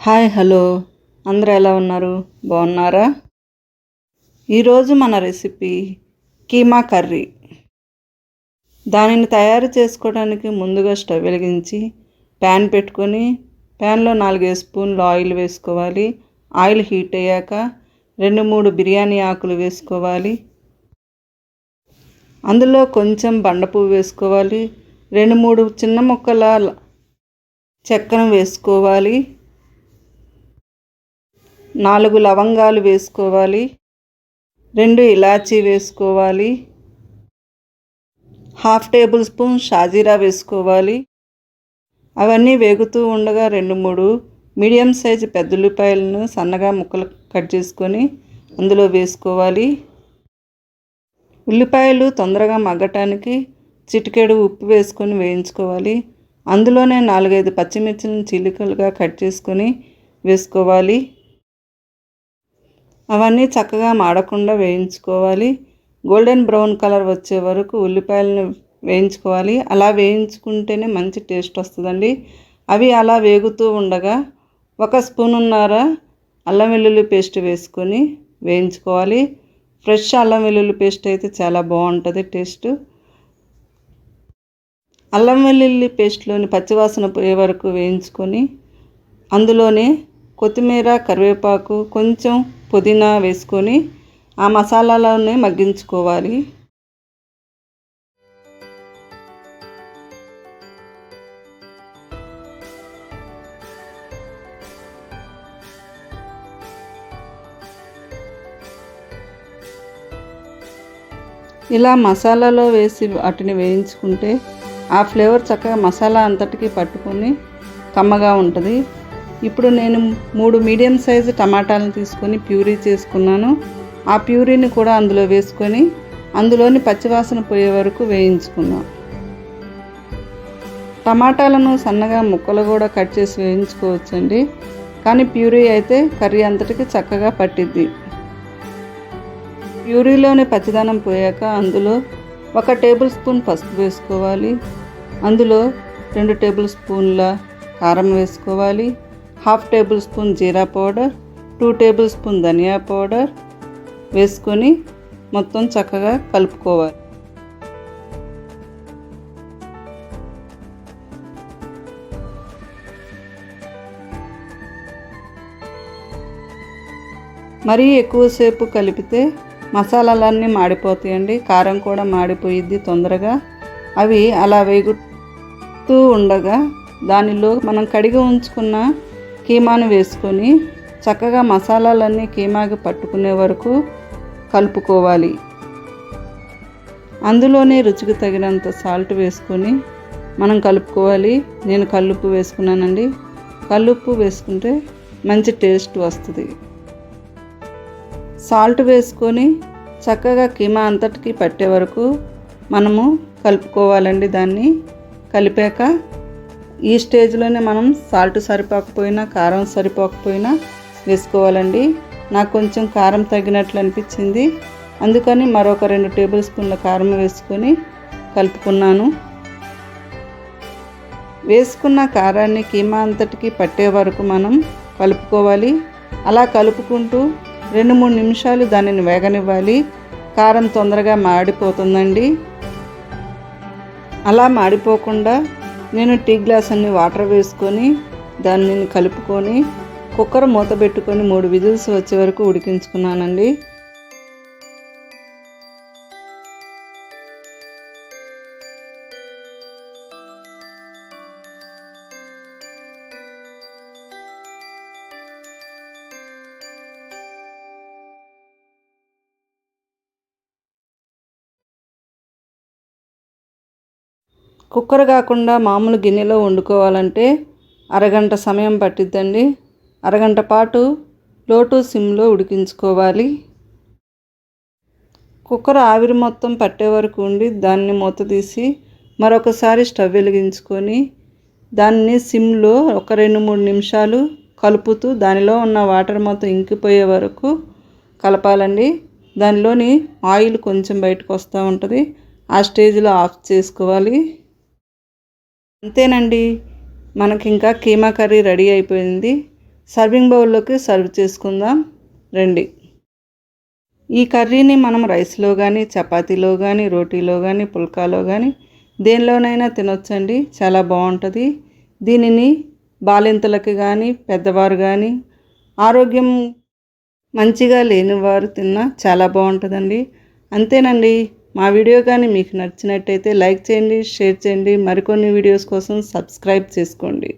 Hi hello అందరూ ఎలా ఉన్నారు? బాగున్నారా? ఈరోజు మన రెసిపీ కీమా కర్రీ. దానిని తయారు చేసుకోవడానికి ముందుగా స్టవ్ వెలిగించి ప్యాన్ పెట్టుకొని ప్యాన్లో 4 స్పూన్లు ఆయిల్ వేసుకోవాలి. ఆయిల్ హీట్ అయ్యాక 2-3 బిర్యానీ ఆకులు వేసుకోవాలి. అందులో కొంచెం బండపువ్వు వేసుకోవాలి. 2-3 చిన్న ముక్కల చెక్కను వేసుకోవాలి. 4 లవంగాలు వేసుకోవాలి. 2 ఇలాచీ వేసుకోవాలి. 1/2 టేబుల్ స్పూన్ షాజీరా వేసుకోవాలి. అవన్నీ వేగుతూ ఉండగా 2-3 మీడియం సైజు పెద్ద ఉల్లిపాయలను సన్నగా ముక్కలు కట్ చేసుకొని అందులో వేసుకోవాలి. ఉల్లిపాయలు తొందరగా మగ్గటానికి చిటికెడు ఉప్పు వేసుకొని వేయించుకోవాలి. అందులోనే 4-5 పచ్చిమిర్చిని చీలికలుగా కట్ చేసుకొని వేసుకోవాలి. అవన్నీ చక్కగా మాడకుండా వేయించుకోవాలి. గోల్డెన్ బ్రౌన్ కలర్ వచ్చే వరకు ఉల్లిపాయలను వేయించుకోవాలి. అలా వేయించుకుంటేనే మంచి టేస్ట్ వస్తుందండి. అవి అలా వేగుతూ ఉండగా 1 స్పూనున్నర అల్లం వెల్లుల్లి పేస్ట్ వేసుకొని వేయించుకోవాలి. ఫ్రెష్ అల్లం వెల్లుల్లి పేస్ట్ అయితే చాలా బాగుంటుంది టేస్ట్. అల్లం వెల్లుల్లి పేస్ట్లోని పచ్చివాసన పోయే వరకు వేయించుకొని అందులోనే కొత్తిమీర, కరివేపాకు, కొంచెం పుదీనా వేసుకొని ఆ మసాలాలోనే మగ్గించుకోవాలి. ఇలా మసాలాలో వేసి వాటిని వేయించుకుంటే ఆ ఫ్లేవర్ చక్కగా మసాలా అంతటికి పట్టుకొని కమ్మగా ఉంటుంది. ఇప్పుడు నేను 3 మీడియం సైజు టమాటాలను తీసుకొని ప్యూరీ చేసుకున్నాను. ఆ ప్యూరీని కూడా అందులో వేసుకొని అందులోని పచ్చివాసన పోయే వరకు వేయించుకున్నాం. టమాటాలను సన్నగా ముక్కలు కూడా కట్ చేసి వేయించుకోవచ్చండి. కానీ ప్యూరీ అయితే కర్రీ అంతటికి చక్కగా పట్టిద్ది. ప్యూరీలోని పచ్చిదనం పోయాక అందులో 1 టేబుల్ స్పూన్ పసుపు వేసుకోవాలి. అందులో 2 టేబుల్ స్పూన్ల కారం వేసుకోవాలి. 1/2 టేబుల్ స్పూన్ జీరా పౌడర్, 2 టేబుల్ స్పూన్ ధనియా పౌడర్ వేసుకొని మొత్తం చక్కగా కలుపుకోవాలి. మరీ ఎక్కువసేపు కలిపితే మసాలాలన్నీ మాడిపోతాయండి. కారం కూడా మాడిపోయిద్ది తొందరగా. అవి అలా వేగుతూ ఉండగా దానిలో మనం కడిగి ఉంచుకున్న కీమాను వేసుకొని చక్కగా మసాలాలన్నీ కీమాకి పట్టుకునే వరకు కలుపుకోవాలి. అందులోనే రుచికి తగినంత సాల్ట్ వేసుకొని మనం కలుపుకోవాలి. నేను కల్లుప్పు వేసుకున్నానండి. కల్లుప్పు వేసుకుంటే మంచి టేస్ట్ వస్తుంది. సాల్ట్ వేసుకొని చక్కగా కీమా అంతటికి పట్టే వరకు మనము కలుపుకోవాలండి. దాన్ని కలిపాక ఈ స్టేజ్లోనే మనం సాల్ట్ సరిపోకపోయినా, కారం సరిపోకపోయినా వేసుకోవాలండి. నాకు కొంచెం కారం తగ్గినట్లు అనిపించింది. అందుకని మరొక 2 టేబుల్ స్పూన్ల కారం వేసుకొని కలుపుకున్నాను. వేసుకున్న కారాన్ని కీమా అంతటికి పట్టే వరకు మనం కలుపుకోవాలి. అలా కలుపుకుంటూ 2-3 నిమిషాలు దానిని వేగనివ్వాలి. కారం తొందరగా మాడిపోతుందండి. అలా మాడిపోకుండా నేను టీ గ్లాస్ అన్ని వాటర్ వేసుకొని దాన్ని కలుపుకొని కుక్కర్ మూత పెట్టుకొని 3 విజిల్స్ వచ్చే వరకు ఉడికించుకున్నానండి. కుక్కర్ కాకుండా మామూలు గిన్నెలో వండుకోవాలంటే అరగంట సమయం పట్టిద్దండి. అరగంట పాటు లో టు సిమ్లో ఉడికించుకోవాలి. కుక్కర్ ఆవిరి మొత్తం పట్టే వరకు ఉండి దాన్ని మూత తీసి మరొకసారి స్టవ్ వెలిగించుకొని దాన్ని సిమ్లో ఒక 2-3 నిమిషాలు కలుపుతూ దానిలో ఉన్న వాటర్ మొత్తం ఇంకిపోయే వరకు కలపాలండి. దానిలోని ఆయిల్ కొంచెం బయటకు వస్తూ ఉంటుంది. ఆ స్టేజ్లో ఆఫ్ చేసుకోవాలి. అంతేనండి, మనకి ఇంకా కీమా కర్రీ రెడీ అయిపోయింది. సర్వింగ్ బౌల్లోకి సర్వ్ చేసుకుందాం రండి. ఈ కర్రీని మనం రైస్లో కానీ, చపాతీలో కానీ, రోటీలో కానీ, పుల్కాలో కానీ దేనిలోనైనా తినొచ్చండి. చాలా బాగుంటుంది. దీనిని బాలింతలకి కానీ, పెద్దవారు కానీ, ఆరోగ్యం మంచిగా లేనివారు తిన్నా చాలా బాగుంటుందండి. అంతేనండి. మా వీడియో కానీ మీకు నచ్చినట్టయితే లైక్ చేయండి, షేర్ చేయండి. మరికొన్ని వీడియోస్ కోసం సబ్స్క్రైబ్ చేసుకోండి.